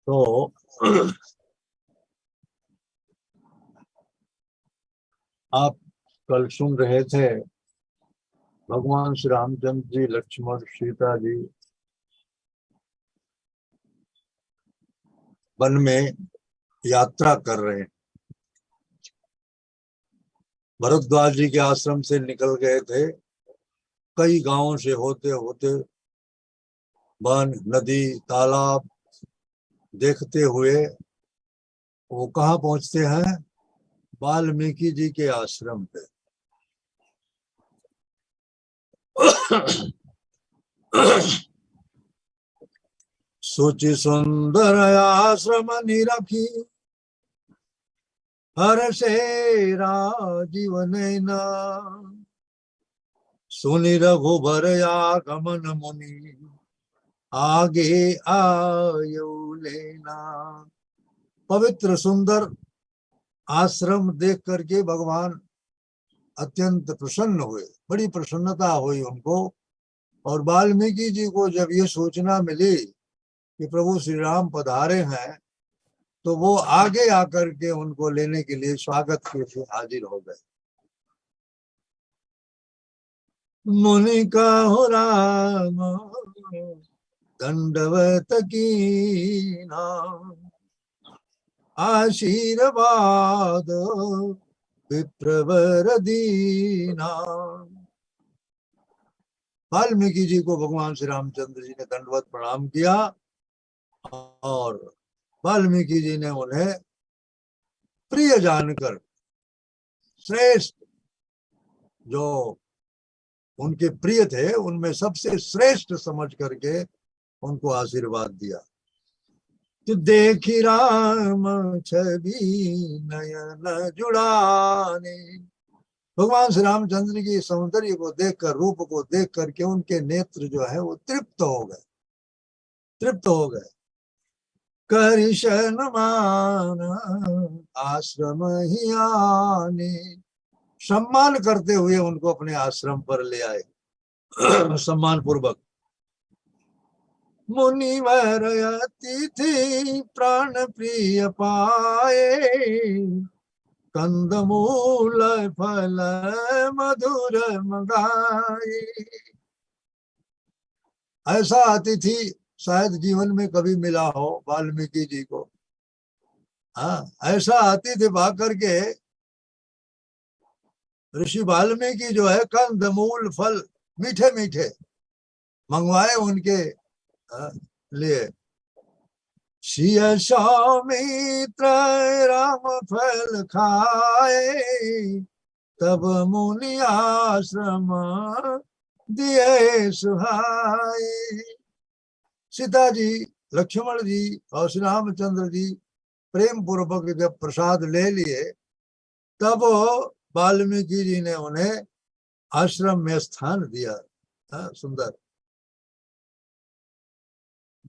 तो आप कल सुन रहे थे भगवान श्री रामचंद्र जी, लक्ष्मण, सीता जी वन में यात्रा कर रहे हैं। भरद्वाज जी के आश्रम से निकल गए थे। कई गांवों से होते होते वन, नदी, तालाब देखते हुए वो कहाँ पहुंचते हैं? वाल्मीकि जी के आश्रम पे। सोचि सुंदर आश्रम निरखी, हर से राजीव नैना, सुनि रघुबर आगमन मुनि, आगे आयो लेना। पवित्र सुंदर आश्रम देख करके भगवान अत्यंत प्रसन्न हुए, बड़ी प्रसन्नता हुई उनको। और वाल्मीकि जी को जब ये सूचना मिली कि प्रभु श्री राम पधारे हैं, तो वो आगे आकर के उनको लेने के लिए स्वागत के लिए हाजिर हो गए। मुनि कहो राम दंडवत कीना, आशीर्वाद विप्रवर दीना। वाल्मीकि जी को भगवान श्री रामचंद्र जी ने दंडवत प्रणाम किया और वाल्मीकि जी ने उन्हें प्रिय जानकर, श्रेष्ठ जो उनके प्रिय थे उनमें सबसे श्रेष्ठ समझ करके उनको आशीर्वाद दिया। तो देखी राम छवि नयन जुड़ाने, भगवान श्री रामचंद्र की सौंदर्य को देखकर, रूप को देख करके उनके नेत्र जो है वो तृप्त हो गए, तृप्त हो गए। करिशन मान आश्रम ही आने, सम्मान करते हुए उनको अपने आश्रम पर ले आए, सम्मान पूर्वक। मुनिवर अतिथि प्राण प्रिय पाए, कंदमूल फल मधुर मंगाए। ऐसा अतिथि शायद जीवन में कभी मिला हो वाल्मीकि जी को। हाँ, ऐसा अतिथि पाकर के ऋषि वाल्मीकि जो है कंदमूल फल मीठे मीठे मंगवाए उनके लिए। सिय सौमित्र राम फल खाए, तब मुनि आश्रम दिए सुहाए। सीता जी, लक्ष्मण जी और श्री रामचंद्र जी प्रेम पूर्वक जब प्रसाद ले लिए, तब वाल्मीकि जी ने उन्हें आश्रम में स्थान दिया। सुंदर।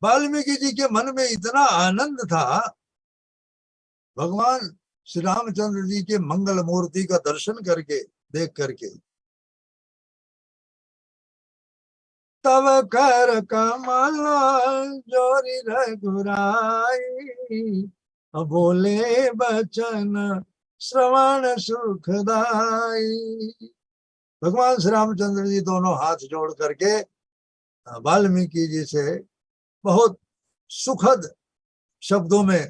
वाल्मीकि जी के मन में इतना आनंद था भगवान श्री रामचंद्र जी के मंगल मूर्ति का दर्शन करके, देख करके। तब कर कमल जोरी रघुराई, बोले बचन श्रवण सुखदाई। भगवान श्री रामचंद्र जी दोनों हाथ जोड़ करके वाल्मीकि जी से बहुत सुखद शब्दों में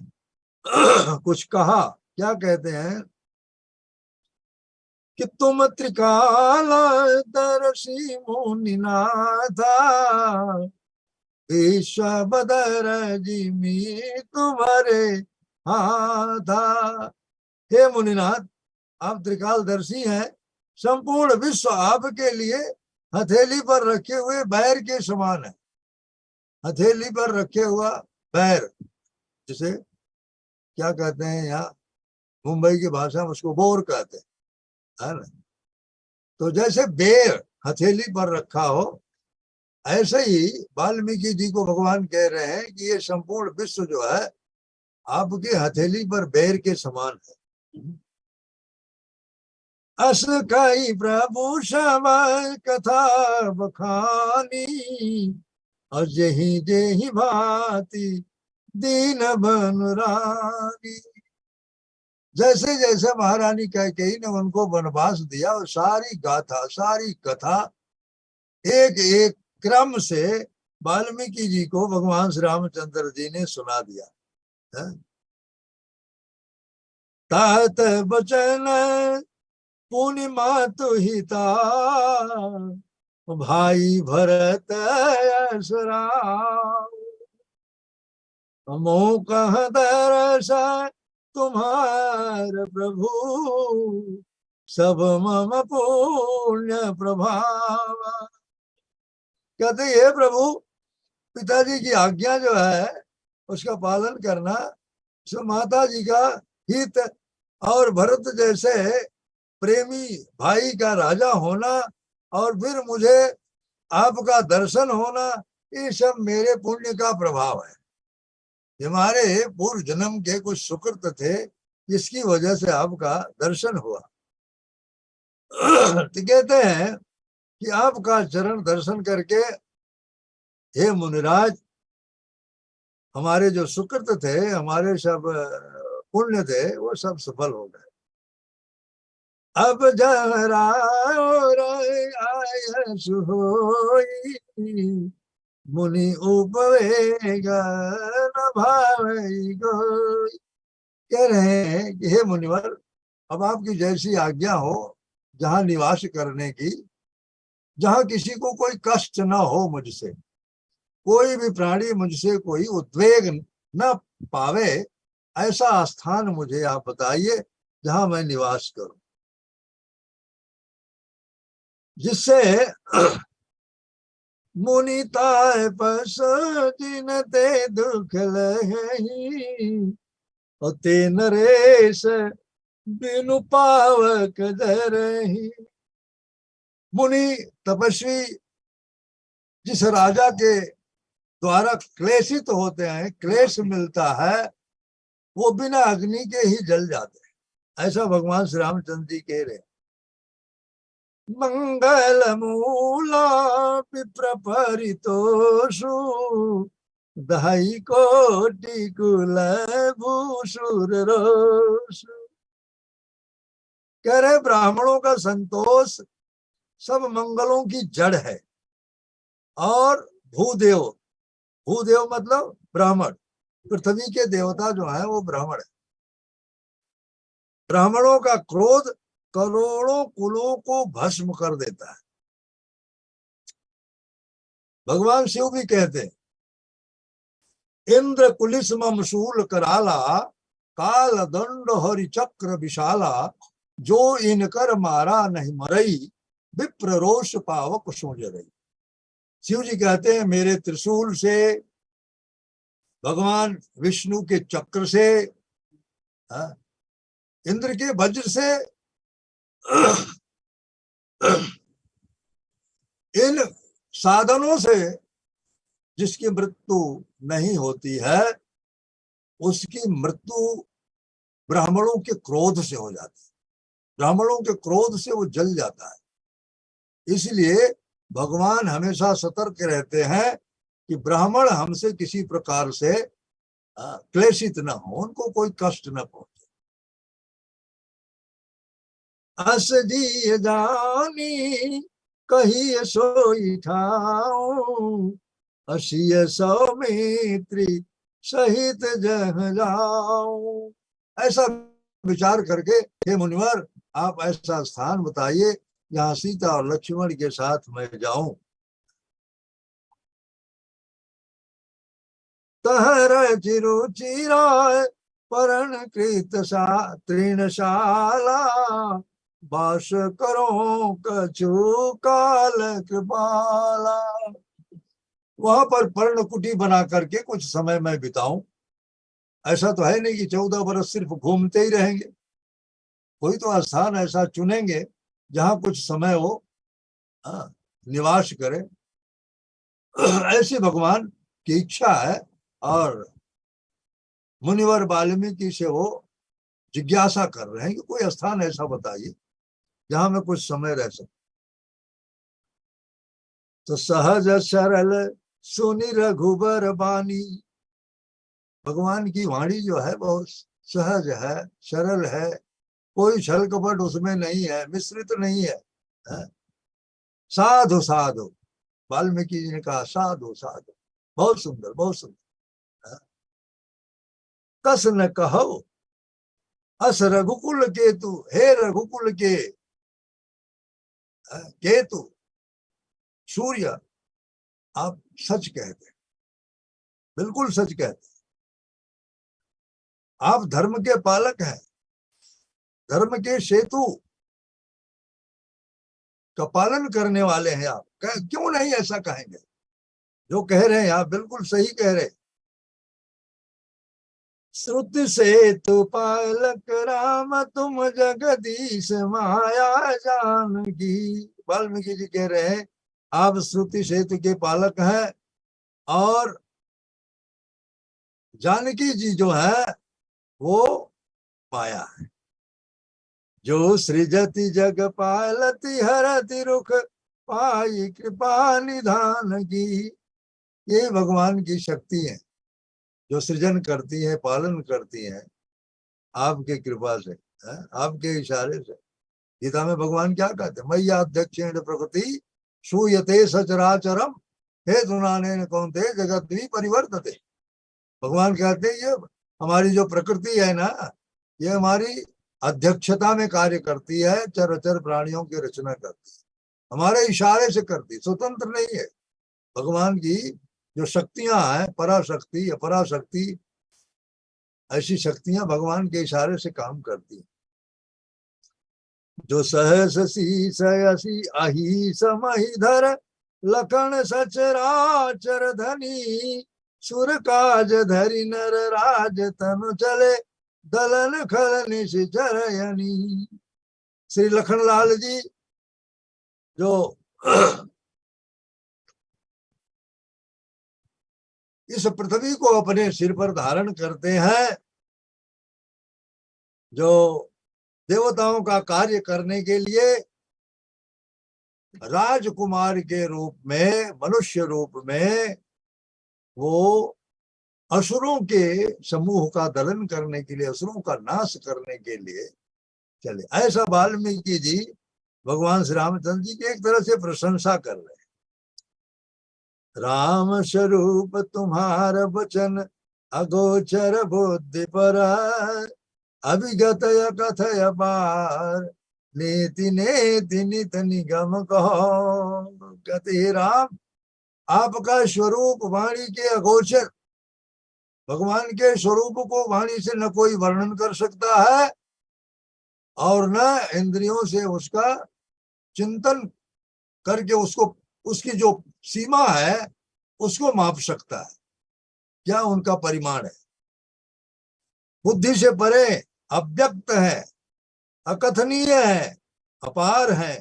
कुछ कहा। क्या कहते हैं कि तुम त्रिकाल दर्शी मुनिनाथा, विश्व बदर जिमी तुम्हारे हाथा। हे मुनिनाथ, आप त्रिकालदर्शी हैं, संपूर्ण विश्व आपके लिए हथेली पर रखे हुए बैर के समान है। हथेली पर रखे हुआ बैर, जिसे क्या कहते हैं यहाँ मुंबई की भाषा में, उसको बोर कहते हैं, है ना। तो जैसे बेर हथेली पर रखा हो, ऐसे ही वाल्मीकि जी को भगवान कह रहे हैं कि ये संपूर्ण विश्व जो है आपके हथेली पर बेर के समान है। अस कई प्रभु सब कथा बखानी, और जेहि जेहि भांति दीन बनरानी। जैसे जैसे महारानी कैकेयी ने उनको वनवास दिया, और सारी गाथा, सारी कथा एक एक क्रम से वाल्मीकि जी को भगवान श्री रामचंद्र जी ने सुना दिया है। तात बचन पुनि मातु हिता, भाई भरत असुराम, मोह कह दरस तुम्हार प्रभु, सब मम पुण्य प्रभाव। कहते ये प्रभु, पिताजी की आज्ञा जो है उसका पालन करना, जो माता जी का हित और भरत जैसे प्रेमी भाई का राजा होना, और फिर मुझे आपका दर्शन होना, ये सब मेरे पुण्य का प्रभाव है। हमारे पूर्व जन्म के कुछ सुकृत थे, जिसकी वजह से आपका दर्शन हुआ। तो कहते हैं कि आपका चरण दर्शन करके हे मुनिराज, हमारे जो सुकृत थे, हमारे सब पुण्य थे, वो सब सफल हो गए। अब जरा आय सुहोई, मुनि उपवेग न भावई गोई। कह रहे हैं कि हे मुनिवर, अब आपकी जैसी आज्ञा हो, जहां निवास करने की, जहां किसी को कोई कष्ट न हो मुझसे, कोई भी प्राणी मुझसे कोई उद्वेग न पावे, ऐसा स्थान मुझे आप बताइए जहां मैं निवास करूं, जिससे मुनिताय पस दिन ते दुख लही, और ते नरेश बिनु पावक धरही। मुनि तपस्वी जिस राजा के द्वारा क्लेशित होते हैं, क्लेश मिलता है, वो बिना अग्नि के ही जल जाते हैं। ऐसा भगवान श्री रामचंद्र जी कह रहे हैं। मंगल मूला विप्र परितोषु, दहाई कोटि कुल भूषुर रोषु। कह रहे ब्राह्मणों का संतोष सब मंगलों की जड़ है, और भूदेव, भूदेव मतलब ब्राह्मण, पृथ्वी के देवता जो है वो ब्राह्मण है। ब्राह्मणों का क्रोध करोड़ों कुलों को भस्म कर देता है। भगवान शिव भी कहते हैं, इंद्र कुलिस मम शूल कराला, काल दंड हरि चक्र विशाला, जो इनकर मारा नहीं मरई, विप्र रोष पावक सोज रही। शिव जी कहते हैं, मेरे त्रिशूल से, भगवान विष्णु के चक्र से, इंद्र के वज्र से, इन साधनों से जिसकी मृत्यु नहीं होती है, उसकी मृत्यु ब्राह्मणों के क्रोध से हो जाती है। ब्राह्मणों के क्रोध से वो जल जाता है। इसलिए भगवान हमेशा सतर्क रहते हैं कि ब्राह्मण हमसे किसी प्रकार से क्लेशित न हो, उनको कोई कष्ट न पहुंचे। अस जी जानी कही सोई ठाऊं, असिय सौमित्री सहित जह जाऊं। ऐसा विचार करके हे मुनिवर, आप ऐसा स्थान बताइए जहां सीता और लक्ष्मण के साथ मैं जाऊं। तहर चिरुचिराय परण कृत तृणशाला, वास करो कछु काल कृपाला। वहां पर पर्णकुटी बना करके कुछ समय मैं बिताऊं। ऐसा तो है नहीं कि 14 बरस सिर्फ घूमते ही रहेंगे। कोई तो स्थान ऐसा चुनेंगे जहां कुछ समय वो निवास करे। ऐसी भगवान की इच्छा है, और मुनिवर वाल्मीकि से वो जिज्ञासा कर रहे हैं कि कोई स्थान ऐसा बताइए जहां मैं कुछ समय रह सकूं। तो सहज सरल सुनि रघुबर बानी, भगवान की वाणी जो है बहुत सहज है, सरल है, कोई छल कपट उसमें नहीं है, मिश्रित नहीं है, है? साधु साधु, वाल्मीकि जी ने कहा साधु साधु, बहुत सुंदर, बहुत सुंदर। कस न कहो अस रघुकुल केतु, हे रघुकुल के केतु सूर्य, आप सच कहते, बिल्कुल सच कहते, आप धर्म के पालक हैं, धर्म के सेतु का पालन करने वाले हैं आप, क्यों नहीं ऐसा कहेंगे? जो कह रहे हैं आप बिल्कुल सही कह रहे। श्रुति सेतु पालक राम तुम जगदीश माया जानकी, वाल्मीकि जी कह रहे हैं आप श्रुति सेतु के पालक हैं, और जानकी जी जो है वो माया है। जो सृजति जग पालती हरति रुख पाई कृपा निधान की, ये भगवान की शक्ति है जो सृजन करती है, पालन करती है आपके कृपा से, आपके इशारे से। गीता में भगवान क्या कहते हैं? मैया अध्यक्षेण प्रकृति सूयते सचराचरम हे दुनाने कौनते जगत भी परिवर्तते। भगवान कहते हैं ये हमारी जो प्रकृति है ना, ये हमारी अध्यक्षता में कार्य करती है, चराचर प्राणियों की रचना करती है, हमारे इशारे से करती, स्वतंत्र नहीं है। भगवान की जो शक्तियां हैं, पराशक्ति अपराशक्ति, ऐसी शक्तियां भगवान के इशारे से काम करती हैं। जो सहस सी अही समहिधर लखन सचराचर धनी, सुर काज धरि नर राज तनु चले दलन खल निश्चरयनी। श्री लखनलाल जी जो इस पृथ्वी को अपने सिर पर धारण करते हैं, जो देवताओं का कार्य करने के लिए राजकुमार के रूप में, मनुष्य रूप में वो असुरों के समूह का दलन करने के लिए, असुरों का नाश करने के लिए चले। ऐसा वाल्मीकि जी भगवान श्री रामचंद्र जी की एक तरह से प्रशंसा कर रहे हैं। राम स्वरूप तुम्हार वचन अगोचर बुद्धि पर, अभिगत कथय पार, नीति नेति नित निगम कहो। कहते राम, आपका स्वरूप वाणी के अगोचर, भगवान के स्वरूप को वाणी से न कोई वर्णन कर सकता है और न इंद्रियों से उसका चिंतन करके उसको, उसकी जो सीमा है उसको माप सकता है। क्या उनका परिमाण है? बुद्धि से परे, अव्यक्त है, अकथनीय है, अपार है,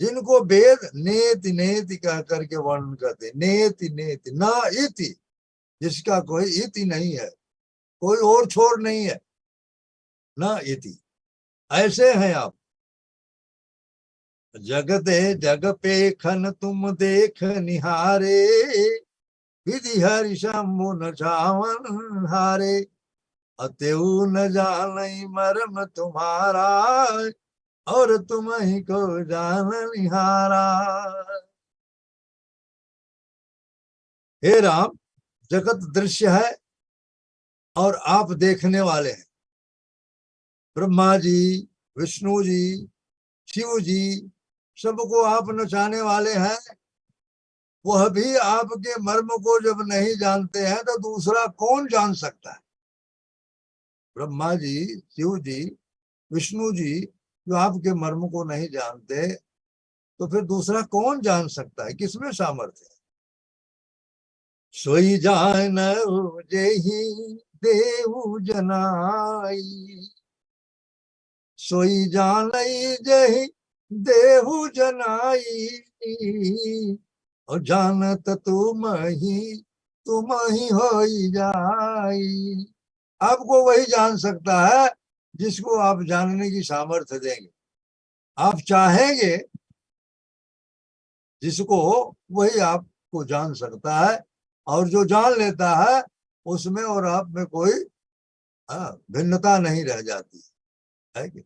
जिनको वेद नेति नेति कह करके वर्णन करते, नेति नेति ना इति, जिसका कोई इति नहीं है, कोई और छोर नहीं है, ना इति, ऐसे हैं आप। जगते जग पे खन तुम देख निहारे, विधि हरि शंभु न छावन हारे, अत्यु न जानई मर्म तुम्हारा, और तुम ही को जान निहारा। हे राम, जगत दृश्य है और आप देखने वाले हैं। ब्रह्मा जी, विष्णु जी, शिव जी, सबको आप नचाने वाले हैं। वह भी आपके मर्म को जब नहीं जानते हैं तो दूसरा कौन जान सकता है? ब्रह्मा जी, शिव जी, विष्णु जी जो आपके मर्म को नहीं जानते, तो फिर दूसरा कौन जान सकता है? किसमें सामर्थ्य है? सोई जान जेहि देहु जनाई, सोई जान जेहि देहु जनाई, और जानत तुम ही हो जाई। आपको वही जान सकता है जिसको आप जानने की सामर्थ्य देंगे। आप चाहेंगे जिसको, वही आपको जान सकता है, और जो जान लेता है उसमें और आप में कोई भिन्नता नहीं रह जाती है कि?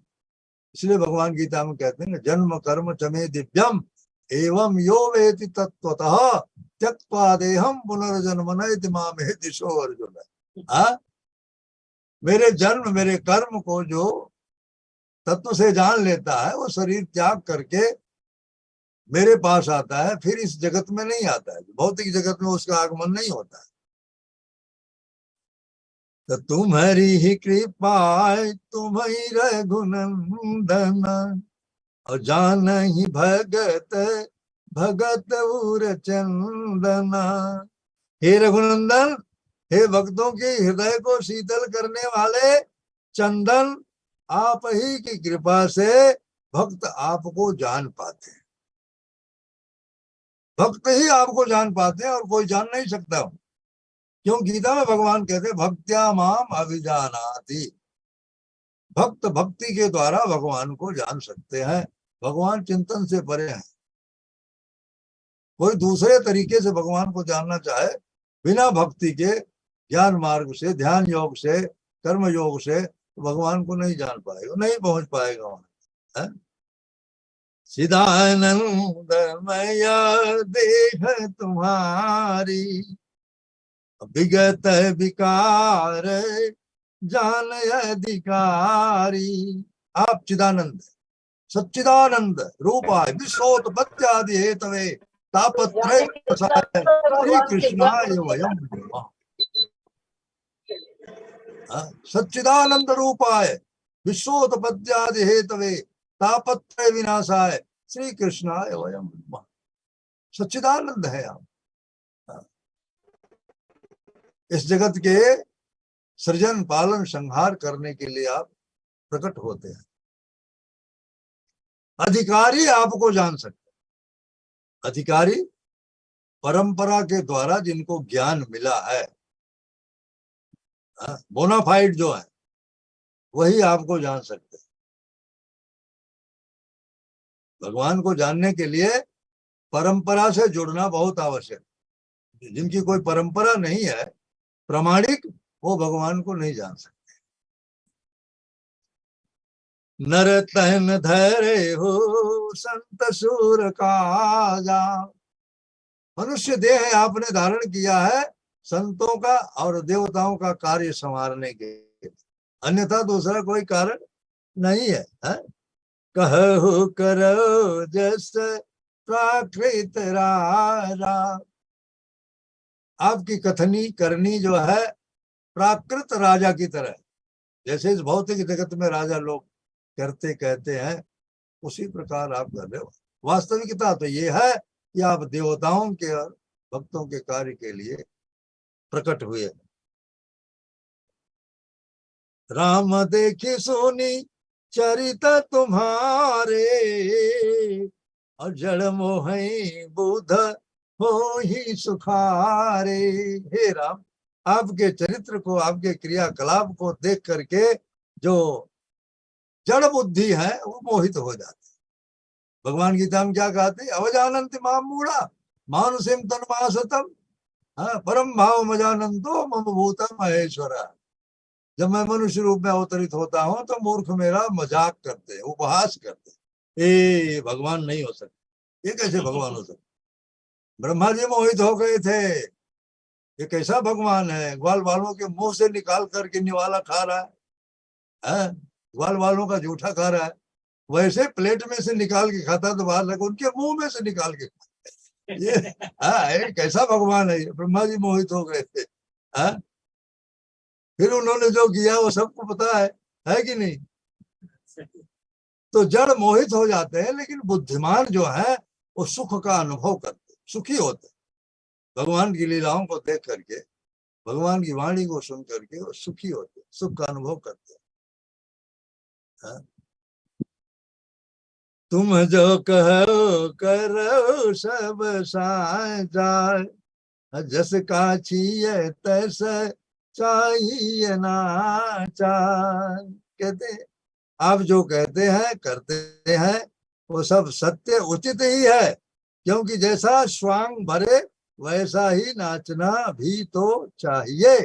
इसलिए भगवान गीता में कहते हैं जन्म कर्म चमे दिव्यम एवं यो वेति तत्वतः त्यक्त्वा देहम पुनर्जन्म नैति मामे दिशो अर्जुन। मेरे जन्म मेरे कर्म को जो तत्व से जान लेता है वो शरीर त्याग करके मेरे पास आता है, फिर इस जगत में नहीं आता है, भौतिक जगत में उसका आगमन नहीं होता है। तो तुम्हारी ही कृपा तुम्हारी रघुनंदन और जान ही भगत भगत उर चंदना। हे रघुनंदन, हे भक्तों के हृदय को शीतल करने वाले चंदन, आप ही की कृपा से भक्त आपको जान पाते हैं। भक्त ही आपको जान पाते हैं और कोई जान नहीं सकता। क्यों? गीता में भगवान कहते हैं भक्त्या माम अभिजानाति। भक्त भक्ति के द्वारा भगवान को जान सकते हैं। भगवान चिंतन से परे हैं। कोई दूसरे तरीके से भगवान को जानना चाहे बिना भक्ति के, ज्ञान मार्ग से, ध्यान योग से, कर्म योग से, तो भगवान को नहीं जान पाएगा, नहीं पहुंच पाएगा वहां। चिदानंदमय देह तुम्हारी विगत विकार जान अधिकारी। आप चिदानंद, सच्चिदानंद रूपाय विश्वोत्पत्त्यादि हेतवे तापत्रय श्री कृष्णाय वयम नमः। सच्चिदानंद रूपाय विश्वोत्पत्त्यादि हेतवे तापत्रय विनाशाय श्री कृष्णाय वयम नमः। सच्चिदानंद है आप। इस जगत के सृजन पालन संहार करने के लिए आप प्रकट होते हैं। अधिकारी आपको जान सकते हैं। अधिकारी परंपरा के द्वारा जिनको ज्ञान मिला है, बोनाफाइड जो है, वही आपको जान सकते हैं। भगवान को जानने के लिए परंपरा से जुड़ना बहुत आवश्यक है। जिनकी कोई परंपरा नहीं है प्रमाणिक, वो भगवान को नहीं जान सकते। नर तन धरे हो संत सूर काजा। मनुष्य देह आपने धारण किया है संतों का और देवताओं का कार्य संवारने के, अन्यथा दूसरा कोई कारण नहीं है, कहु करो जस प्राकृत राजा। आपकी कथनी करनी जो है प्राकृत राजा की तरह, जैसे इस भौतिक जगत में राजा लोग करते कहते हैं, उसी प्रकार आप कर रहे हो। वास्तविकता तो ये है कि आप देवताओं के और भक्तों के कार्य के लिए प्रकट हुए। राम देखी सोनी चरित तुम्हारे और जड़ मोहि बुध हो ही सुखारे। हे राम, आपके चरित्र को, आपके क्रियाकलाप को देख करके जो जड़ बुद्धि है वो मोहित हो जाती है। भगवान गीता में क्या कहते हैं? अवजानन्ति माम मूढ़ा मानुषिम तन्मासतम परम भाव मजानंतो मम भूतम महेश्वरा। जब मैं मनुष्य रूप में अवतरित होता हूं तो मूर्ख मेरा मजाक करते हैं, उपहास करते हैं। ए भगवान नहीं हो सकते, ये कैसे भगवान हो सकते? ब्रह्मा जी मोहित हो गए थे, ये कैसा भगवान है? ग्वाल वालों के मुंह से निकाल करके निवाला खा रहा है, ग्वाल वालों का जूठा खा रहा है। वैसे प्लेट में से निकाल के खाता तो बाहर लगा, उनके मुंह में से निकाल के ये कैसा भगवान है? ब्रह्मा जी मोहित हो गए थे। फिर उन्होंने जो किया वो सबको पता है कि नहीं? तो जड़ मोहित हो जाते हैं, लेकिन बुद्धिमान जो है वो सुख का अनुभव करते, सुखी होते। भगवान की लीलाओं को देख करके, भगवान की वाणी को सुन करके वो सुखी होते, सुख का अनुभव करते। तुम जो कहो करो सब साझा, जस का चाहिए तैस चाहिए नाचार। कहते आप जो कहते हैं करते हैं वो सब सत्य उचित ही है, क्योंकि जैसा स्वांग भरे वैसा ही नाचना भी तो चाहिए।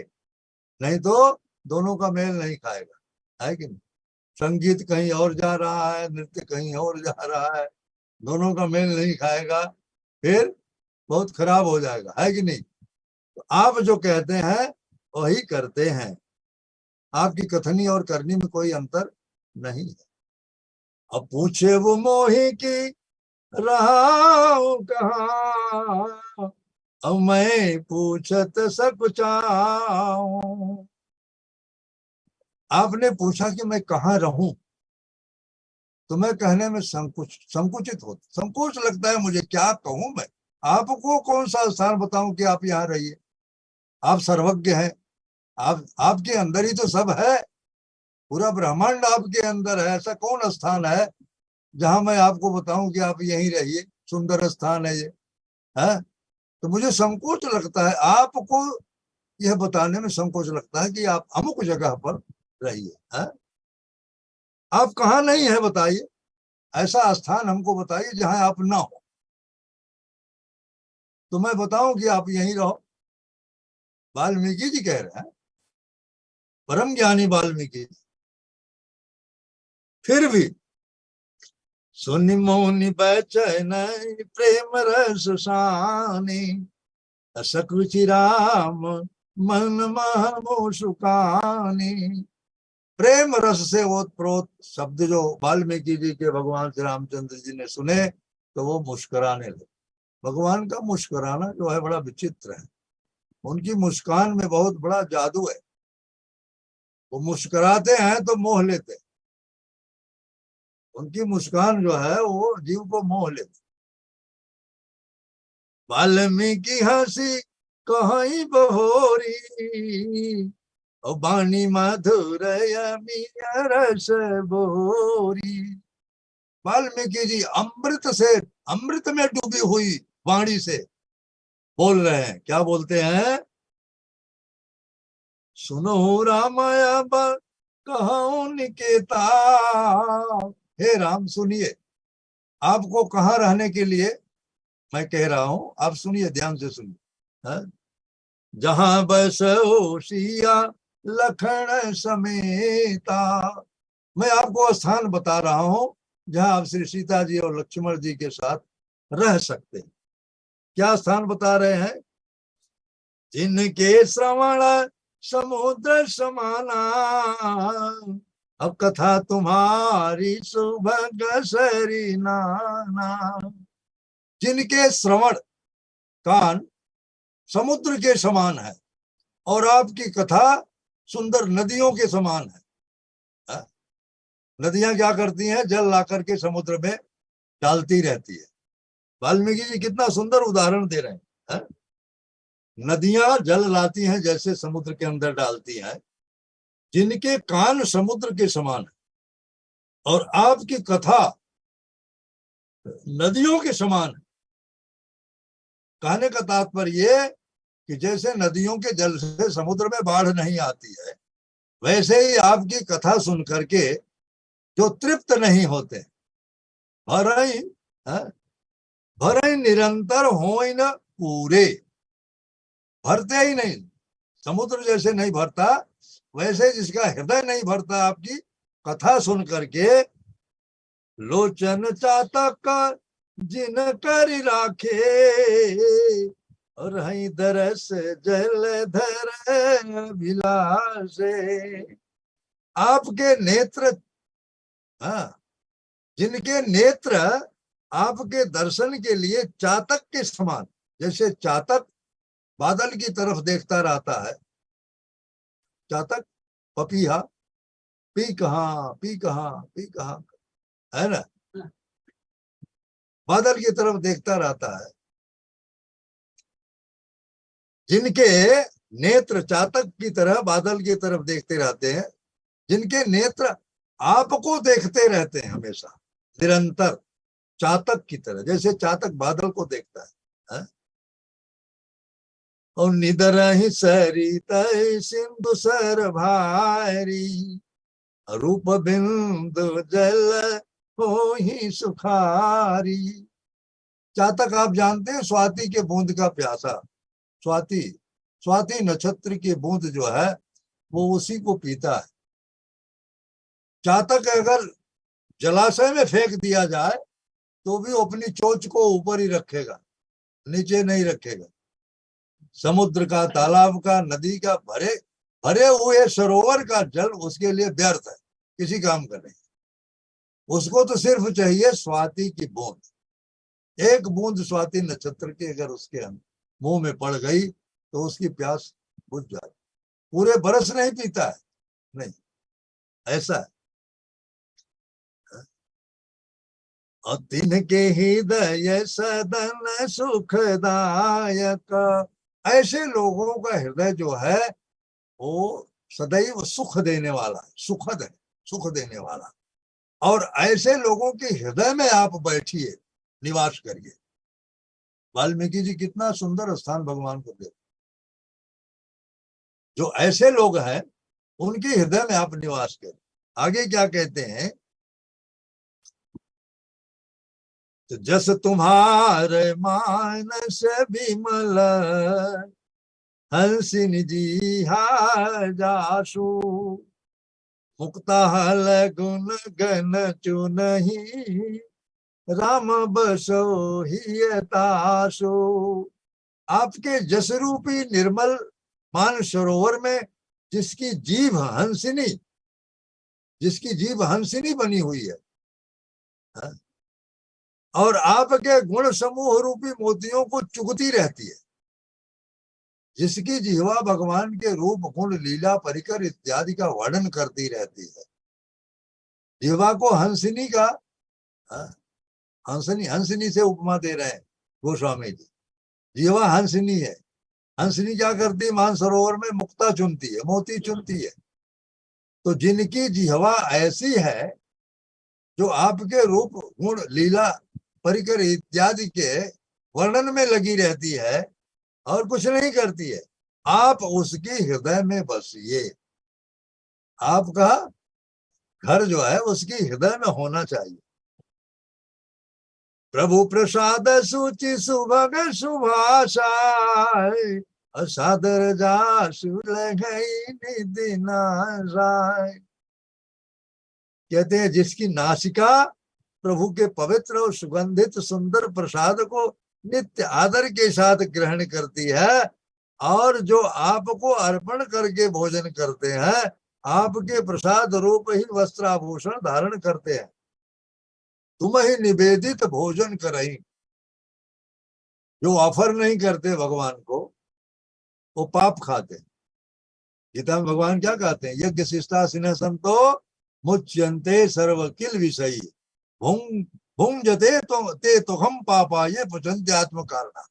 नहीं तो दोनों का मेल नहीं खाएगा, है कि नहीं। संगीत कहीं और जा रहा है, नृत्य कहीं और जा रहा है, दोनों का मेल नहीं खाएगा, फिर बहुत खराब हो जाएगा, है कि नहीं। तो आप जो कहते हैं वही करते हैं, आपकी कथनी और करनी में कोई अंतर नहीं है। अब पूछे वो मोही की रहा हूं कहाँ, अब मैं पूछत सकुचाऊं। आपने पूछा कि मैं कहाँ रहूं, तो मैं कहने में संकुचित हो, संकोच लगता है मुझे, क्या कहूं मैं। आपको कौन सा स्थान बताऊं कि आप यहाँ रहिए, आप सर्वज्ञ हैं, आप आपके अंदर ही तो सब है, पूरा ब्रह्मांड आपके अंदर है, ऐसा कौन स्थान है जहां मैं आपको बताऊं कि आप यहीं रहिए, सुंदर स्थान है ये, है। तो मुझे संकोच लगता है, आपको यह बताने में संकोच लगता है कि आप अमुक जगह पर रहिए, है। आप कहाँ नहीं है बताइए, ऐसा स्थान हमको बताइए जहां आप ना हो, तो मैं बताऊं कि आप यहीं रहो। वाल्मीकि जी कह रहे हैं, परम ज्ञानी वाल्मीकि, फिर भी सुनि मोनि बैचैन प्रेम रस सानी, सकुचि राम मन मह सुकानी। प्रेम रस से ओतप्रोत शब्द जो वाल्मीकि जी के भगवान श्री रामचंद्र जी ने सुने तो वो मुस्कुराने लगे। भगवान का मुस्कुराना जो है बड़ा विचित्र है, उनकी मुस्कान में बहुत बड़ा जादू है। वो मुस्कुराते हैं तो मोह लेते हैं, उनकी मुस्कान जो है वो जीव को मोह लेती। वाल्मीकि हंसी कहीं बहोरी, और बानी मधुर रस बोरी। वाल्मीकि जी अमृत से, अमृत में डूबी हुई वाणी से बोल रहे हैं। क्या बोलते हैं, सुनो रामाया कहूं निकेता। हे राम सुनिए, आपको कहाँ रहने के लिए मैं कह रहा हूं, आप सुनिए, ध्यान से सुनिए। जहां बसो सिया लखन समेता, मैं आपको स्थान बता रहा हूं जहां आप श्री सीता जी और लक्ष्मण जी के साथ रह सकते हैं। क्या स्थान बता रहे हैं, जिनके श्रवण समुद्र समाना, अब कथा तुम्हारी सुभग सरी नाना। जिनके श्रवण कान समुद्र के समान है और आपकी कथा सुंदर नदियों के समान है। नदियां क्या करती हैं, जल ला करके समुद्र में डालती रहती है। वाल्मीकि जी कितना सुंदर उदाहरण दे रहे हैं। नदियां जल लाती हैं जैसे समुद्र के अंदर डालती हैं, जिनके कान समुद्र के समान है और आपकी कथा नदियों के समान है। कहने का तात्पर्य कि जैसे नदियों के जल से समुद्र में बाढ़ नहीं आती है, वैसे ही आपकी कथा सुन करके जो तृप्त नहीं होते, भरई भरई निरंतर हो न पूरे, भरते ही नहीं, समुद्र जैसे नहीं भरता वैसे जिसका हृदय नहीं भरता आपकी कथा सुन करके, लोचन चातक जिन कर राखे, और हई दरस जलधर विलासे। आपके नेत्र, जिनके नेत्र आपके दर्शन के लिए चातक के समान, जैसे चातक बादल की तरफ देखता रहता है, चातक पपीहा पी कहाँ पी कहाँ पी कहाँ, है ना, बादल की तरफ देखता रहता है। जिनके नेत्र चातक की तरह बादल की तरफ देखते रहते हैं, जिनके नेत्र आपको देखते रहते हैं हमेशा निरंतर, चातक की तरह, जैसे चातक बादल को देखता है। और निदर ही सरित सिंधु सर भारी, रूप बिंदु जल हो ही सुखारी। चातक आप जानते हैं, स्वाति के बूंद का प्यासा, स्वाति, स्वाति नक्षत्र की बूंद जो है वो उसी को पीता है। चातक अगर जलाशय में फेंक दिया जाए तो भी अपनी चोंच को ऊपर ही रखेगा, नीचे नहीं रखेगा। समुद्र का, तालाब का, नदी का, भरे भरे हुए सरोवर का जल उसके लिए व्यर्थ है, किसी काम का नहीं। उसको तो सिर्फ चाहिए स्वाति की बूंद। एक बूंद स्वाति नक्षत्र की अगर उसके मुंह में पड़ गई तो उसकी प्यास बुझ जाए। पूरे बरस नहीं पीता है, नहीं, ऐसा है। और तिनके हृदय सदन सुखदायक, ऐसे लोगों का हृदय जो है वो सदैव सुख देने वाला है, सुखद है, सुख देने वाला। और ऐसे लोगों के हृदय में आप बैठिए, निवास करिए। वाल्मीकि जी कितना सुंदर स्थान भगवान को दे। जो ऐसे लोग हैं उनके हृदय में आप निवास करें। आगे क्या कहते हैं, तो जस तुम्हारे मानस विमल हंसिन जी जासु, मुक्ता हल गुण गण चुनहि राम बसो हियतासु। आपके जस रूपी निर्मल मान सरोवर में जिसकी जीभ हंसिनी, जिसकी जीभ हंसिनी बनी हुई है, और आपके गुण समूह रूपी मोतियों को चुगती रहती है, जिसकी जिह्वा भगवान के रूप गुण लीला परिकर इत्यादि का वर्णन करती रहती है। जिह्वा को हंसिनी का, हंसनी, हंसनी से उपमा दे रहे हैं गोस्वामी जी। जिह्वा हंसनी है। हंसनी क्या करती है, मानसरोवर में मुक्ता चुनती है, मोती चुनती है। तो जिनकी जिह्वा ऐसी है जो आपके रूप गुण लीला परिकर इत्यादि के वर्णन में लगी रहती है और कुछ नहीं करती है, आप उसके हृदय में बसिए। आपका घर जो है उसके हृदय में होना चाहिए। प्रभु प्रसाद सुचि सुभग सुभाषा, असादर जासु लगई निधि नाराय। कहते हैं जिसकी नासिका प्रभु के पवित्र और सुगंधित सुंदर प्रसाद को नित्य आदर के साथ ग्रहण करती है, और जो आपको अर्पण करके भोजन करते हैं, आपके प्रसाद रूप ही वस्त्राभूषण धारण करते हैं, तुम ही निवेदित भोजन करई। जो ऑफर नहीं करते भगवान को वो पाप खाते। गीता में भगवान क्या कहते हैं, यज्ञ शिष्टा सिन्ह संतो मुच्यन्ते सर्व किल विषयी भुंग भुंजते तो ते तुहम पापा ये पचन्ते आत्म कारणा।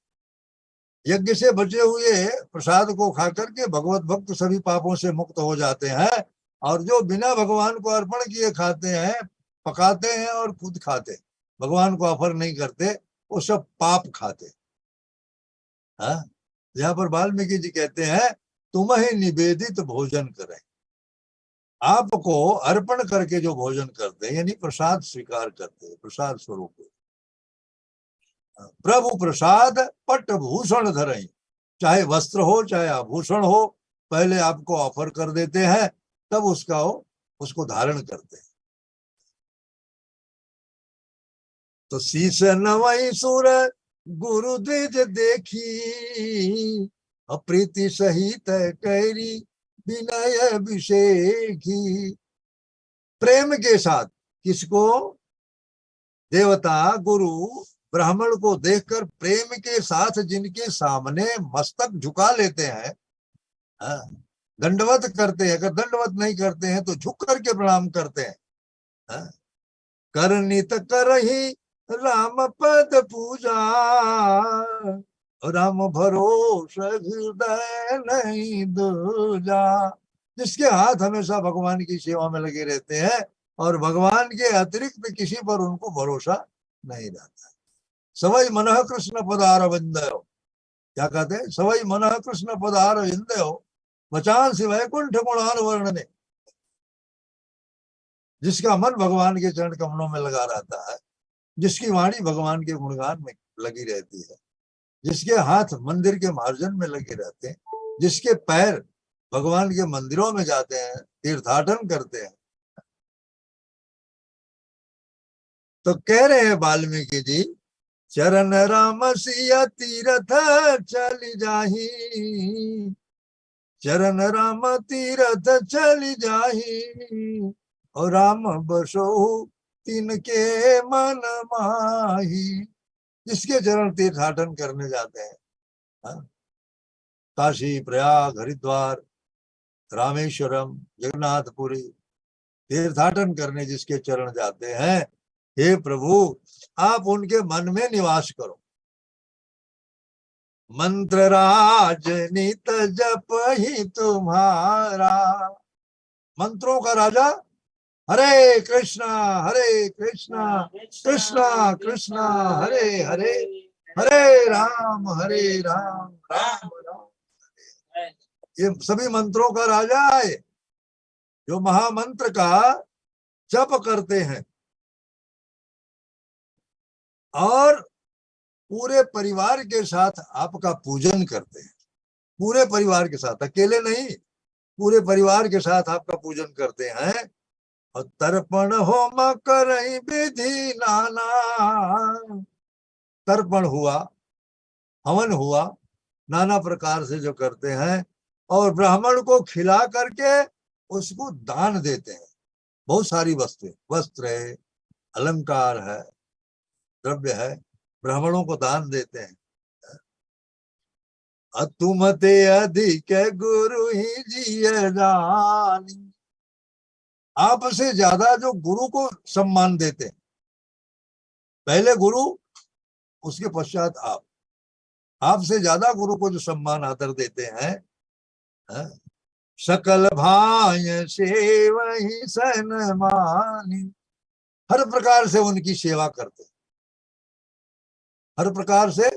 यज्ञ से बचे हुए प्रसाद को खा करके भगवत भक्त सभी पापों से मुक्त हो जाते हैं, और जो बिना भगवान को अर्पण किए खाते हैं, पकाते हैं और खुद खाते, भगवान को ऑफर नहीं करते, वो सब पाप खाते। यहाँ पर वाल्मीकि जी कहते हैं तुम ही निवेदित भोजन करें। आपको अर्पण करके जो भोजन करते हैं, यानी प्रसाद स्वीकार करते हैं, प्रसाद स्वरूप। प्रभु प्रसाद पट भूषण धरई, चाहे वस्त्र हो चाहे आभूषण हो, पहले आपको ऑफर कर देते हैं, तब उसको धारण करते हैं। तो शीश नवई सुर गुरु द्विज देखी, अप्रीति सहित कैरी विनय अभिषेकी। प्रेम के साथ किसको, देवता गुरु ब्राह्मण को देखकर प्रेम के साथ जिनके सामने मस्तक झुका लेते हैं, दंडवत करते हैं, अगर दंडवत नहीं करते हैं तो झुक करके प्रणाम करते हैं। करनित करही राम पद पूजा, राम भरोसा हृदय नहीं दूजा। जिसके हाथ हमेशा भगवान की सेवा में लगे रहते हैं और भगवान के अतिरिक्त किसी पर उनको भरोसा नहीं रहता। सवई मनः कृष्ण पदार विंदयो, क्या कहते हैं, सवई मनः कृष्ण पदार विंदयो वचांसि वैकुंठ गुणान वर्णने। जिसका मन भगवान के चरण कमलों में लगा रहता है, जिसकी वाणी भगवान के गुणगान में लगी रहती है, जिसके हाथ मंदिर के मार्जन में लगे रहते हैं, जिसके पैर भगवान के मंदिरों में जाते हैं, तीर्थाटन करते हैं। तो कह रहे हैं वाल्मीकि जी, चरण राम सिया तीरथ चली जाही, चरण राम तीरथ चली जाही, और राम बसो तिनके मन माही। जिसके चरण तीर्थाटन करने जाते हैं, काशी, प्रयाग, हरिद्वार, रामेश्वरम, जगन्नाथपुरी, तीर्थाटन करने जिसके चरण जाते हैं, हे प्रभु आप उनके मन में निवास करो। मंत्र राज नित जप ही तुम्हारा, मंत्रों का राजा हरे कृष्णा कृष्णा कृष्णा हरे हरे, हरे राम राम राम। ये सभी मंत्रों का राजा है, जो महामंत्र का जप करते हैं और पूरे परिवार के साथ आपका पूजन करते हैं। पूरे परिवार के साथ, अकेले नहीं, पूरे परिवार के साथ आपका पूजन करते हैं। और तर्पण होम करई विधि नाना, तर्पण हुआ, हवन हुआ, नाना प्रकार से जो करते हैं, और ब्राह्मण को खिला करके उसको दान देते हैं। बहुत सारी वस्तुएं, वस्त्र है, अलंकार है, द्रव्य है, ब्राह्मणों को दान देते हैं। तुम ते अधिक गुरु ही जिय जानी, आपसे ज्यादा जो गुरु को सम्मान देते हैं, पहले गुरु उसके पश्चात आप, आपसे ज्यादा गुरु को जो सम्मान आदर देते हैं, सकल भाय से वही सन्मानी, हर प्रकार से उनकी सेवा करते हैं, हर प्रकार से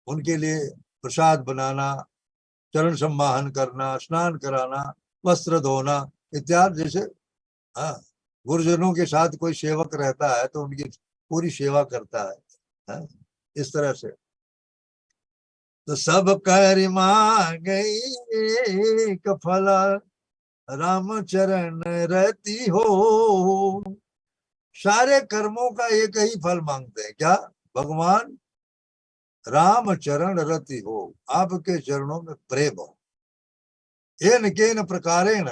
उनके लिए प्रसाद बनाना, चरण सम्माहन करना, स्नान कराना, वस्त्र धोना इत्यादि। जैसे गुरुजनों के साथ कोई सेवक रहता है तो उनकी पूरी सेवा करता है, इस तरह से। तो सब कर गई एक फल, राम चरण रहती हो। सारे कर्मों का एक ही फल मांगते हैं, क्या? भगवान राम चरण रति हो, आपके चरणों में प्रेम हो। एन केन प्रकारेण,